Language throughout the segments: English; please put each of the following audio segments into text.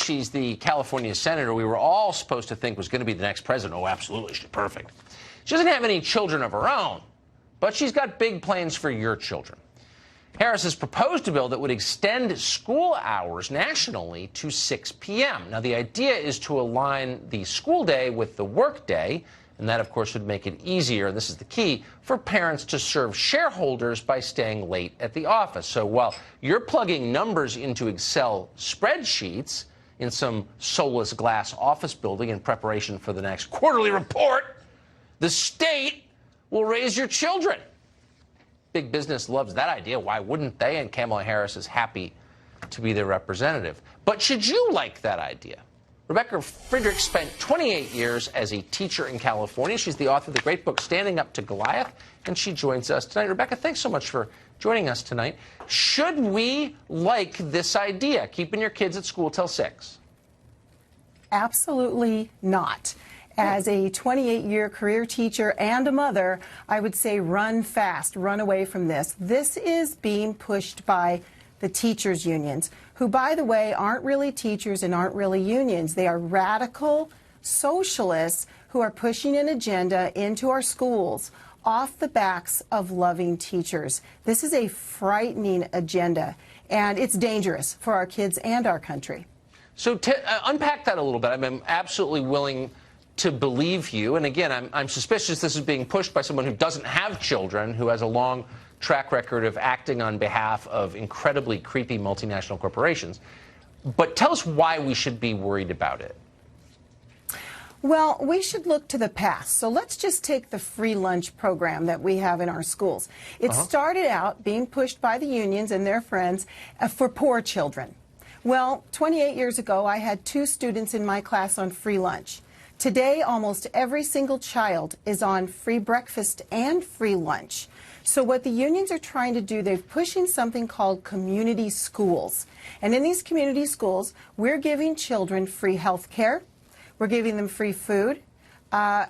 she's the California senator we were all supposed to think was going to be the next president. Oh, absolutely, she's perfect. She doesn't have any children of her own, but she's got big plans for your children. Harris has proposed a bill that would extend school hours nationally to 6 p.m. Now, the idea is to align the school day with the work day, and that, of course, would make it easier, and this is the key, for parents to serve shareholders by staying late at the office. So while you're plugging numbers into Excel spreadsheets in some soulless glass office building in preparation for the next quarterly report, the state will raise your children. Big business loves that idea. Why wouldn't they? And Kamala Harris is happy to be their representative. But should you like that idea? Rebecca Friedrich spent 28 years as a teacher in California. She's the author of the great book, Standing Up to Goliath, and she joins us tonight. Rebecca, thanks so much for joining us tonight. Should we like this idea, keeping your kids at school till 6? Absolutely not. As a 28-year career teacher and a mother, I would say run fast, run away from this. This is being pushed by the teachers' unions, who, by the way, aren't really teachers and aren't really unions. They are radical socialists who are pushing an agenda into our schools off the backs of loving teachers. This is a frightening agenda, and it's dangerous for our kids and our country. So unpack that a little bit. I'm absolutely willing to believe you. And again, I'm suspicious this is being pushed by someone who doesn't have children, who has a long track record of acting on behalf of incredibly creepy multinational corporations. But tell us why we should be worried about it. Well, we should look to the past. So let's just take the free lunch program that we have in our schools. It started out being pushed by the unions and their friends for poor children. Well, 28 years ago, I had 2 students in my class on free lunch. Today, almost every single child is on free breakfast and free lunch. So what the unions are trying to do, they're pushing something called community schools. And in these community schools, we're giving children free health care, we're giving them free food,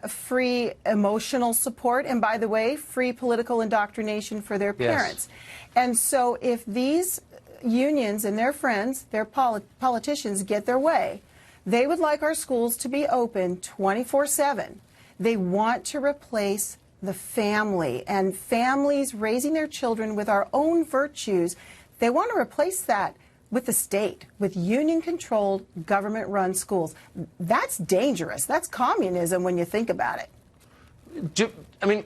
free emotional support, and by the way, free political indoctrination for their parents. Yes. And so if these unions and their friends, their politicians, get their way, they would like our schools to be open 24/7. They want to replace the family and families raising their children with our own virtues. They want to replace that with the state, with union-controlled, government-run schools. That's dangerous. That's communism when you think about it.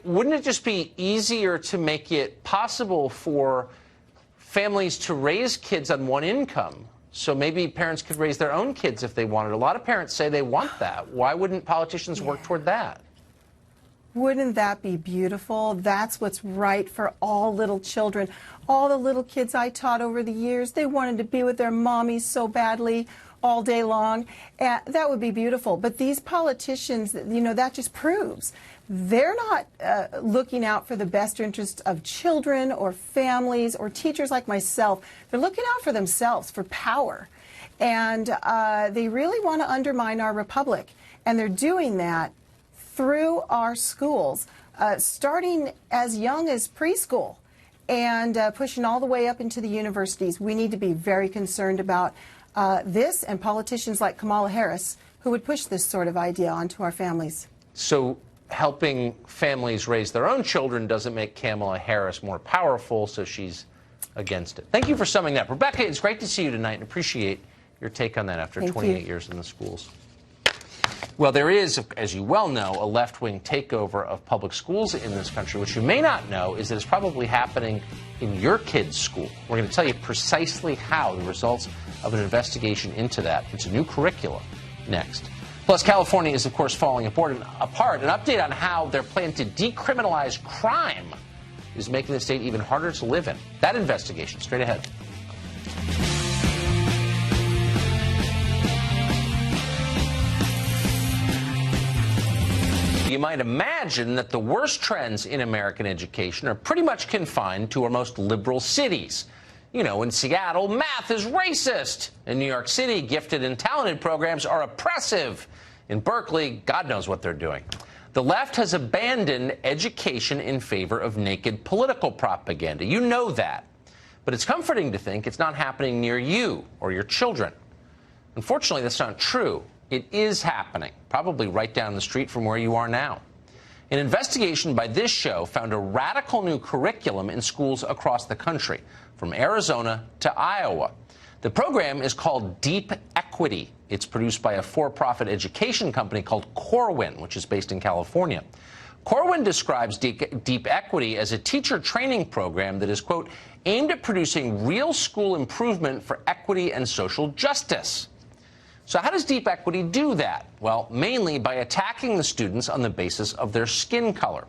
Wouldn't it just be easier to make it possible for families to raise kids on one income? So maybe parents could raise their own kids if they wanted. A lot of parents say they want that. Why wouldn't politicians work toward that? Wouldn't that be beautiful? That's what's right for all little children. All the little kids I taught over the years, they wanted to be with their mommies so badly all day long. And that would be beautiful. But these politicians, that just proves they're not looking out for the best interests of children or families or teachers like myself. They're looking out for themselves, for power. And they really want to undermine our republic. And they're doing that through our schools, starting as young as preschool and pushing all the way up into the universities. We need to be very concerned about this and politicians like Kamala Harris who would push this sort of idea onto our families. So helping families raise their own children doesn't make Kamala Harris more powerful, so she's against it. Thank you for summing that up. Rebecca, it's great to see you tonight and appreciate your take on that after 28 years in the schools. Well, there is, as you well know, a left-wing takeover of public schools in this country. What you may not know is that it's probably happening in your kid's school. We're going to tell you precisely how, the results of an investigation into that. It's a new curriculum next. Plus, California is, of course, falling apart. An update on how their plan to decriminalize crime is making the state even harder to live in. That investigation, straight ahead. You might imagine that the worst trends in American education are pretty much confined to our most liberal cities. You know, in Seattle, math is racist. In New York City, gifted and talented programs are oppressive. In Berkeley, God knows what they're doing. The left has abandoned education in favor of naked political propaganda. You know that. But it's comforting to think it's not happening near you or your children. Unfortunately, that's not true. It is happening, probably right down the street from where you are now. An investigation by this show found a radical new curriculum in schools across the country, from Arizona to Iowa. The program is called Deep Equity. It's produced by a for-profit education company called Corwin, which is based in California. Corwin describes Deep Equity as a teacher training program that is, quote, aimed at producing real school improvement for equity and social justice. So how does Deep Equity do that? Well, mainly by attacking the students on the basis of their skin color.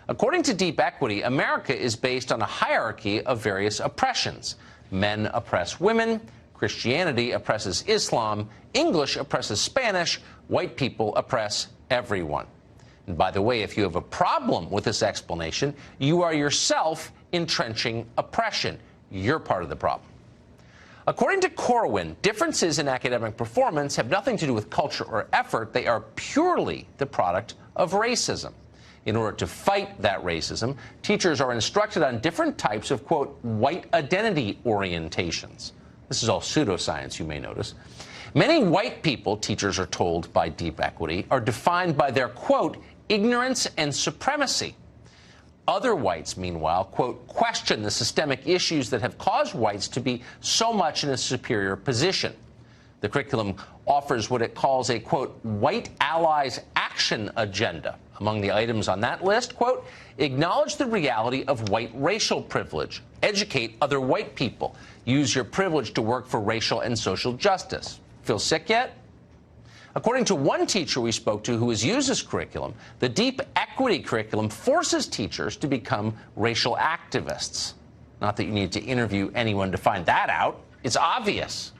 According to Deep Equity, America is based on a hierarchy of various oppressions. Men oppress women, Christianity oppresses Islam, English oppresses Spanish, white people oppress everyone. And by the way, if you have a problem with this explanation, you are yourself entrenching oppression. You're part of the problem. According to Corwin, differences in academic performance have nothing to do with culture or effort. They are purely the product of racism. In order to fight that racism, teachers are instructed on different types of, quote, white identity orientations. This is all pseudoscience, you may notice. Many white people, teachers are told by Deep Equity, are defined by their, quote, ignorance and supremacy. Other whites, meanwhile, quote, question the systemic issues that have caused whites to be so much in a superior position. The curriculum offers what it calls a, quote, white allies action agenda. Among the items on that list, quote, acknowledge the reality of white racial privilege, educate other white people, use your privilege to work for racial and social justice. Feel sick yet? According to one teacher we spoke to who has used this curriculum, the Deep Equity curriculum forces teachers to become racial activists. Not that you need to interview anyone to find that out. It's obvious.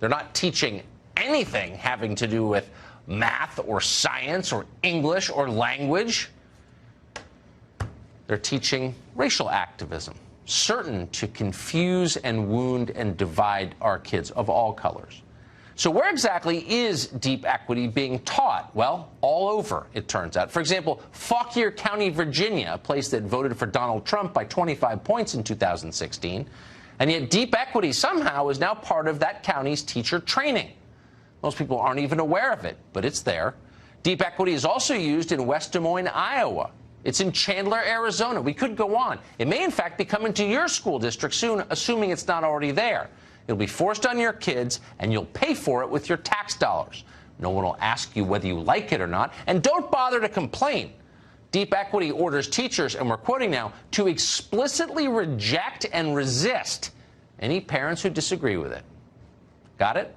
They're not teaching anything having to do with math or science or English or language. They're teaching racial activism, certain to confuse and wound and divide our kids of all colors. So where exactly is Deep Equity being taught? Well, all over, it turns out. For example, Fauquier County, Virginia, a place that voted for Donald Trump by 25 points in 2016. And yet Deep Equity somehow is now part of that county's teacher training. Most people aren't even aware of it, but it's there. Deep Equity is also used in West Des Moines, Iowa. It's in Chandler, Arizona. We could go on. It may, in fact, be coming to your school district soon, assuming it's not already there. It'll be forced on your kids, and you'll pay for it with your tax dollars. No one will ask you whether you like it or not, and don't bother to complain. Deep Equity orders teachers, and we're quoting now, to explicitly reject and resist any parents who disagree with it. Got it?